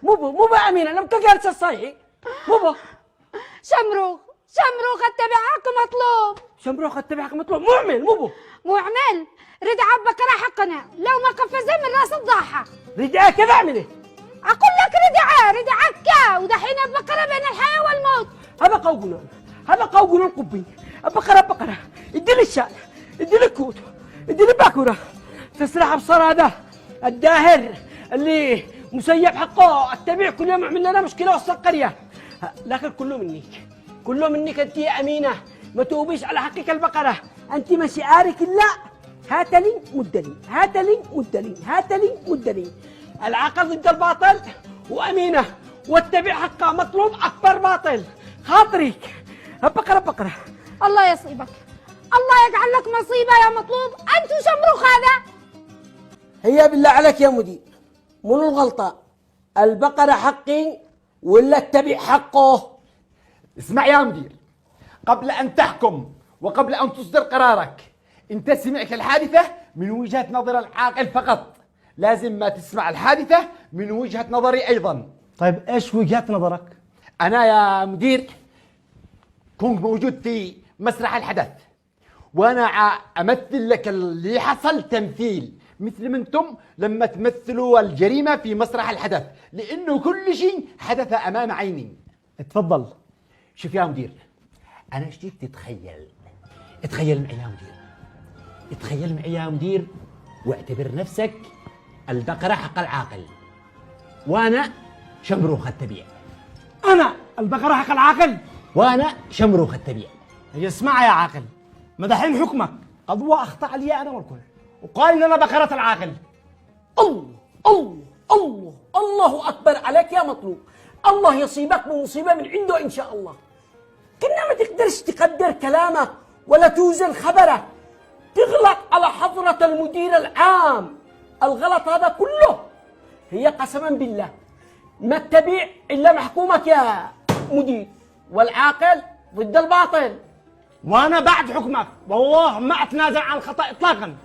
مو امينه انا مكجرس الصيحي مو شمروخ اتبع حق مطلوب. شمروخ اتبع حق مطلوب معمل مو عمل ردع بكره حقنا لو ما قفز من راس الضاحه. ردعه كيف اعمله؟ اقول لك ردعك ودحين البقره بين الحياه والموت. هذا قوقلون قبي بقره ادي لي الشال ادي لي الكوت ادي لي الباكوره تسرح بصر هذا الداهر اللي مسيب حقه اتبع كل يوم عمل لنا مشكله وسط القريه. لكن كله منك انت يا امينه ما توبيش على حقك البقره انت ما شعارك الا هاتلي مدلي العقل ضد الباطل وامينه واتبع حقها مطلوب اكبر باطل خاطرك بقره. الله يصيبك، الله يجعل لك مصيبه يا مطلوب انت وشمروخ هذا. هي بالله عليك يا مدير منو الغلطه؟ البقره حقي ولا اتبع حقه؟ اسمع يا مدير، قبل أن تحكم وقبل أن تصدر قرارك أنت سمعت الحادثة من وجهة نظر العاقل فقط، لازم ما تسمع الحادثة من وجهة نظري أيضا. طيب إيش وجهة نظرك؟ أنا يا مدير كنت موجود في مسرح الحدث وأنا أمثل لك اللي حصل تمثيل مثل ما انتم لما تمثلوا الجريمة في مسرح الحدث، لأنه كل شيء حدث أمام عيني. اتفضل. شوف يا مدير، أنا ايش جيت تخيل معي يا مدير واعتبر نفسك البقرة حق العاقل وأنا شمروخ التبيع. أنا البقرة حق العاقل وأنا شمروخ التبيع. اسمع يا عاقل، ما دحين حكمك قضوة أخطأ علي أنا والكل وقال إن أنا بقرة العاقل. الله اكبر عليك يا مطلوب، الله يصيبك بمصيبه من عنده ان شاء الله. كنا ما تقدرش تقدر كلامك ولا توزن خبرك، تغلط على حضرة المدير العام. الغلط هذا كله هي قسما بالله ما تتبع الا محكومك يا مدير، والعاقل ضد الباطل. وأنا بعد حكمك والله ما أتنازل عن الخطأ إطلاقا.